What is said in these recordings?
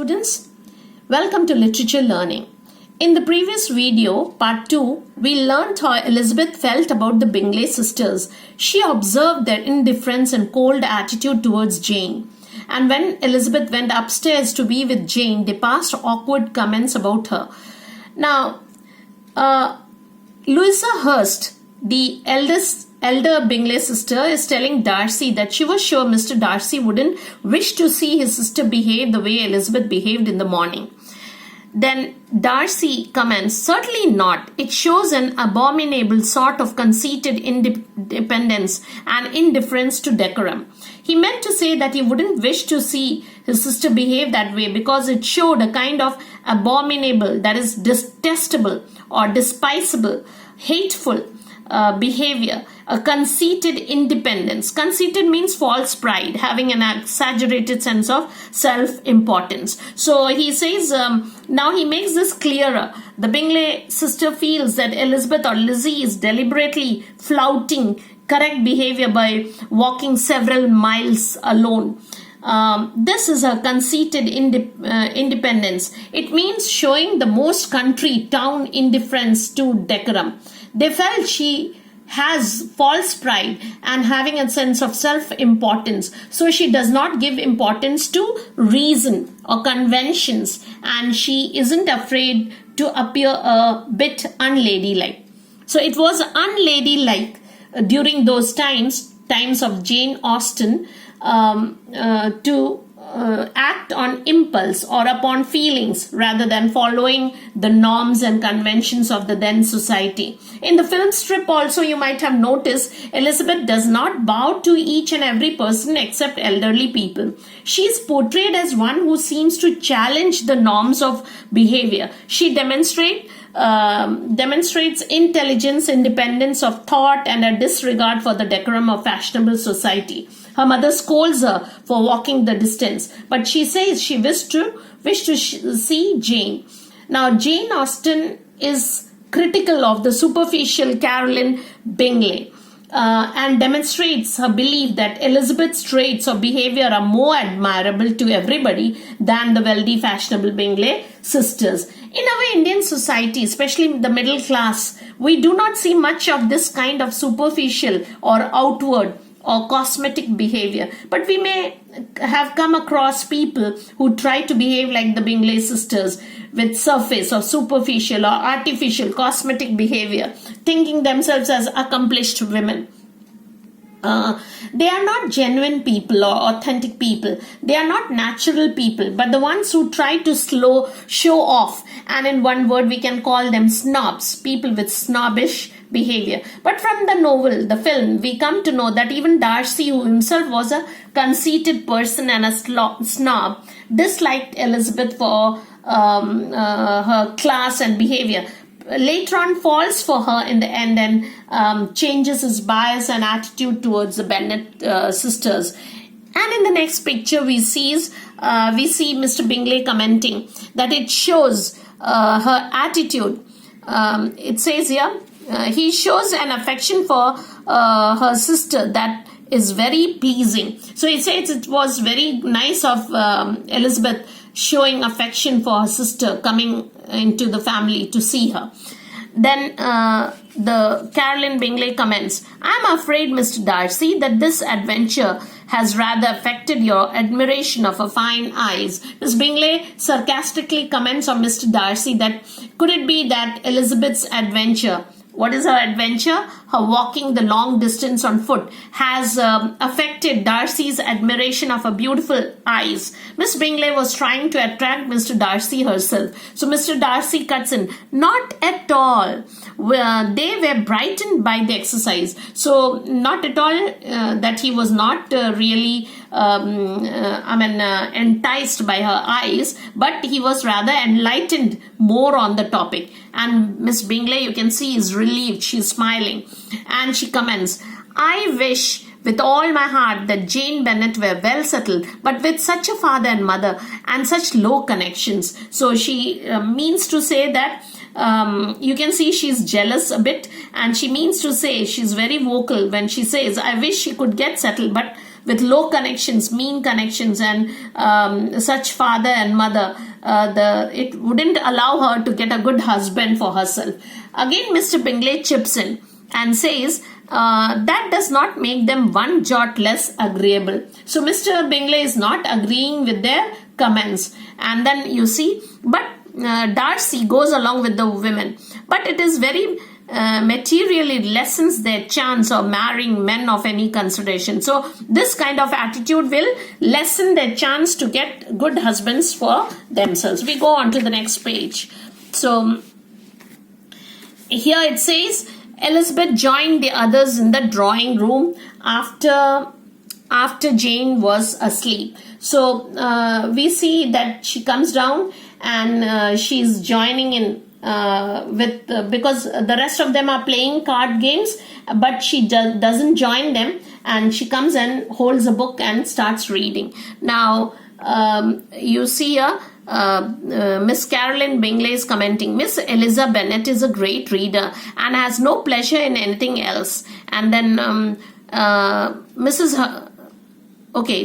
students. Welcome to Literature Learning. In the previous video, part 2, we learned how Elizabeth felt about the Bingley sisters. She observed their indifference and cold attitude towards Jane. And when Elizabeth went upstairs to be with Jane, they passed awkward comments about her. Now, Louisa Hurst, the elder Bingley sister, is telling Darcy that she was sure Mr. Darcy wouldn't wish to see his sister behave the way Elizabeth behaved in the morning. Then Darcy comments, "Certainly not. It shows an abominable sort of conceited independence and indifference to decorum." He meant to say that he wouldn't wish to see his sister behave that way because it showed a kind of abominable, that is detestable or despisable, hateful behavior, a conceited independence. Conceited means false pride, having an exaggerated sense of self-importance. So he says, now he makes this clearer. The Bingley sister feels that Elizabeth or Lizzie is deliberately flouting correct behavior by walking several miles alone. This is a conceited independence. It means showing the most country town indifference to decorum. They felt she has false pride and having a sense of self-importance. So she does not give importance to reason or conventions, and she isn't afraid to appear a bit unladylike. So it was unladylike during those times of Jane Austen, to act on impulse or upon feelings rather than following the norms and conventions of the then society. In the film strip also, you might have noticed Elizabeth does not bow to each and every person except elderly people. She is portrayed as one who seems to challenge the norms of behavior. She demonstrates intelligence, independence of thought, and a disregard for the decorum of fashionable society. Her mother scolds her for walking the distance, but she says she wished to see Jane. Now, Jane Austen is critical of the superficial Caroline Bingley and demonstrates her belief that Elizabeth's traits of behavior are more admirable to everybody than the wealthy, fashionable Bingley sisters. In our Indian society, especially the middle class, we do not see much of this kind of superficial or outward or cosmetic behavior, but we may have come across people who try to behave like the Bingley sisters with surface or superficial or artificial cosmetic behavior, thinking themselves as accomplished women. They are not genuine people or authentic people. They are not natural people, but the ones who try to show off, and in one word we can call them snobs, people with snobbish behavior. But from the novel, the film, we come to know that even Darcy, who himself was a conceited person and a snob, disliked Elizabeth for her class and behavior. Later on falls for her in the end and changes his bias and attitude towards the Bennet sisters. And in the next picture we see Mr. Bingley commenting that it shows her attitude. It says here, he shows an affection for her sister that is very pleasing. So he says it was very nice of Elizabeth showing affection for her sister, coming into the family to see her. Then the Caroline Bingley comments, "I'm afraid, Mr. Darcy, that this adventure has rather affected your admiration of her fine eyes." Miss Bingley sarcastically comments on Mr. Darcy that could it be that Elizabeth's adventure, what is her adventure? Her walking the long distance on foot has affected Darcy's admiration of her beautiful eyes. Miss Bingley was trying to attract Mr. Darcy herself. So Mr. Darcy cuts in, "Not at all. They were brightened by the exercise." So not at all that he was not really enticed by her eyes, but he was rather enlightened more on the topic. And Miss Bingley, you can see, is relieved. She's smiling. And she comments, "I wish with all my heart that Jane Bennet were well settled, but with such a father and mother and such low connections." So she means to say that you can see she's jealous a bit, and she means to say, she's very vocal when she says, "I wish she could get settled, but with low connections, mean connections, and such father and mother, it wouldn't allow her to get a good husband for herself. Again, Mr. Bingley chips in and says that does not make them one jot less agreeable. So Mr. Bingley is not agreeing with their comments. And then you see, but Darcy goes along with the women, but it is very materially lessens their chance of marrying men of any consideration. So this kind of attitude will lessen their chance to get good husbands for themselves. We go on to the next page. So here it says, Elizabeth joined the others in the drawing room after Jane was asleep. So we see that she comes down and she's joining in because the rest of them are playing card games, but she doesn't join them, and she comes and holds a book and starts reading. Now you see here Miss Caroline Bingley is commenting, Miss Eliza Bennet is a great reader and has no pleasure in anything else. And then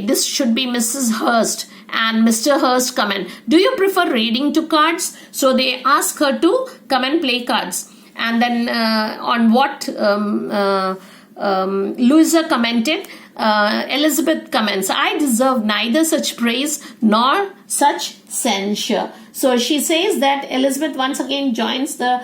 this should be Mrs. Hurst, and Mr. Hurst comment, do you prefer reading to cards? So they ask her to come and play cards. And then on what Louisa commented, Elizabeth comments, I deserve neither such praise nor such censure. So she says that Elizabeth once again joins the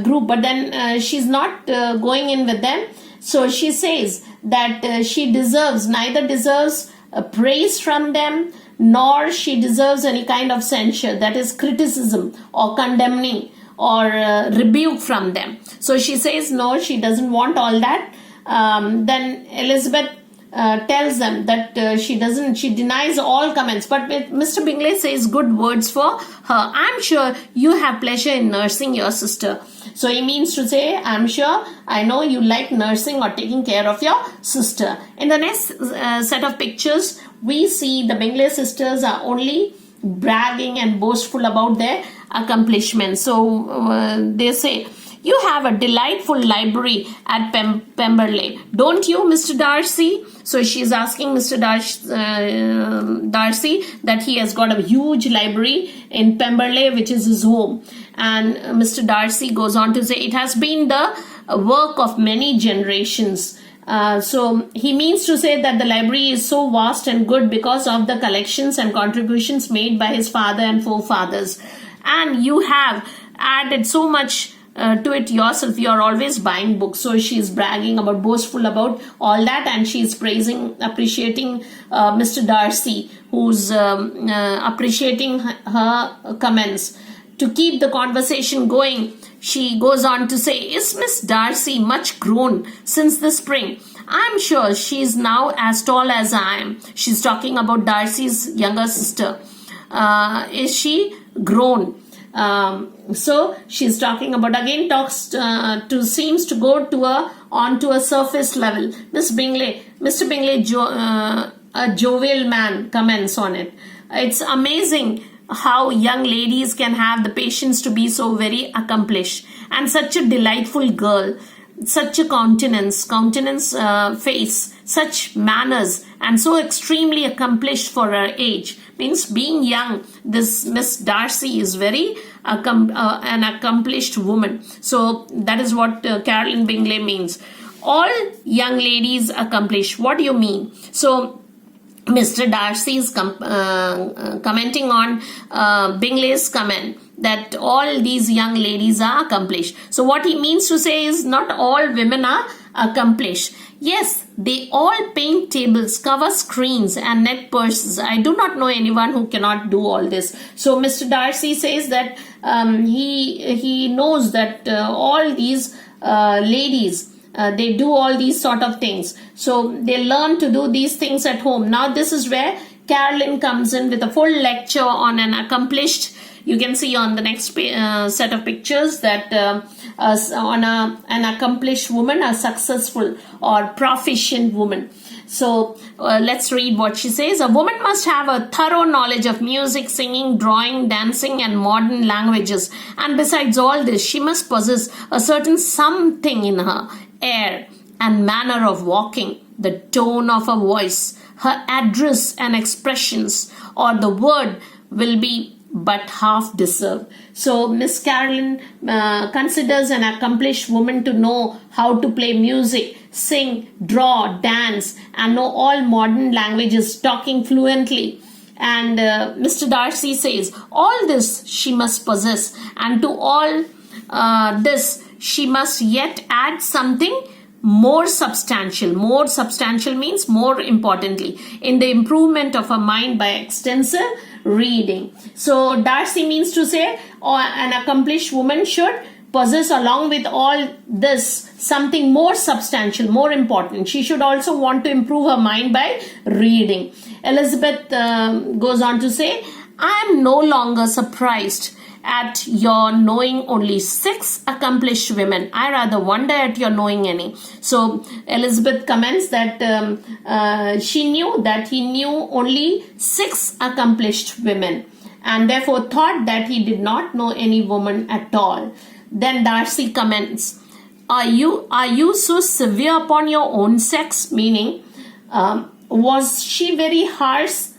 group, but then she's not going in with them. So she says that she neither deserves praise from them, nor she deserves any kind of censure, that is criticism or condemning or rebuke from them. So she says no, she doesn't want all that. Then Elizabeth tells them that she denies all comments, but Mr. Bingley says good words for her. I'm sure you have pleasure in nursing your sister. So he means to say, I'm sure, I know you like nursing or taking care of your sister. In the next set of pictures, we see the Bingley sisters are only bragging and boastful about their accomplishments. So they say, you have a delightful library at Pemberley, don't you, Mr. Darcy? So she's asking Mr. Darcy that he has got a huge library in Pemberley, which is his home. And Mr. Darcy goes on to say, it has been the work of many generations. So he means to say that the library is so vast and good because of the collections and contributions made by his father and forefathers. And you have added so much to it yourself. You are always buying books. So she's bragging about, boastful about all that, and she's appreciating Mr. Darcy, who's appreciating her comments. To keep the conversation going, she goes on to say, is Miss Darcy much grown since the spring? I'm sure she's now as tall as I am. She's talking about Darcy's younger sister. Is she grown? So she's talking about, again seems to go onto a surface level. Mr. Bingley, a jovial man, comments on it. It's amazing how young ladies can have the patience to be so very accomplished, and such a delightful girl, such a countenance, face, such manners, and so extremely accomplished for her age. Means being young, this Miss Darcy is very an accomplished woman. So that is what Caroline Bingley means. All young ladies accomplished. What do you mean? So Mr. Darcy is commenting on Bingley's comment that all these young ladies are accomplished. So what he means to say is, not all women are accomplished. Yes, they all paint tables, cover screens, and net purses. I do not know anyone who cannot do all this. So Mr. Darcy says that he knows that all these ladies, they do all these sort of things. So they learn to do these things at home. Now this is where Caroline comes in with a full lecture on an accomplished. You can see on the next set of pictures that on an accomplished woman, a successful or proficient woman. So let's read what she says. A woman must have a thorough knowledge of music, singing, drawing, dancing, and modern languages. And besides all this, she must possess a certain something in her air and manner of walking, the tone of her voice, her address and expressions, or the word will be but half deserved. So Miss Carolyn considers an accomplished woman to know how to play music, sing, draw, dance, and know all modern languages, talking fluently. And Mr. Darcy says, all this she must possess, and to all this she must yet add something more substantial. More substantial means more importantly, in the improvement of her mind by extensive reading. So Darcy means to say an accomplished woman should possess, along with all this, something more substantial, more important. She should also want to improve her mind by reading. Elizabeth goes on to say, I am no longer surprised at your knowing only 6 accomplished women. I rather wonder at your knowing any. So Elizabeth comments that she knew that he knew only 6 accomplished women, and therefore thought that he did not know any woman at all. Then Darcy comments, are you so severe upon your own sex? Meaning, was she very harsh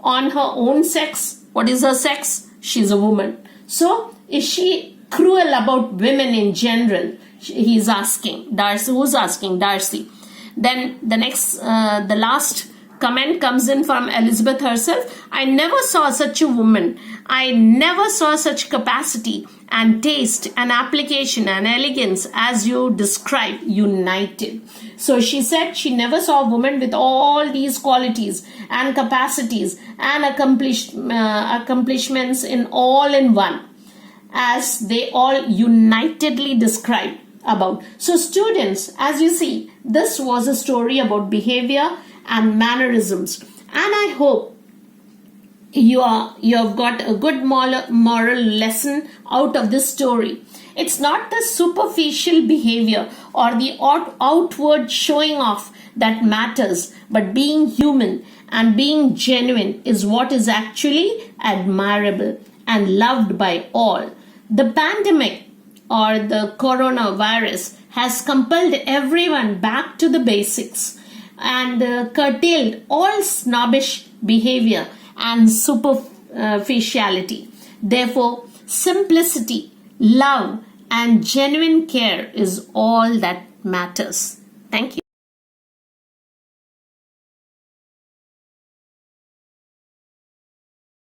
on her own sex? What is her sex? She's a woman. So is she cruel about women in general? He's asking. Darcy, who's asking? Darcy. Then the last comment comes in from Elizabeth herself. I never saw such a woman. I never saw such capacity and taste and application and elegance as you describe united. So she said she never saw a woman with all these qualities and capacities and accomplishments in all in one, as they all unitedly describe about. So students, as you see, this was a story about behavior and mannerisms, and I hope you have got a good moral lesson out of this story. It's not the superficial behavior or the outward showing off that matters, but being human and being genuine is what is actually admirable and loved by all. The pandemic or the coronavirus has compelled everyone back to the basics and curtailed all snobbish behavior and superficiality. Therefore, simplicity, love, and genuine care is all that matters. Thank you.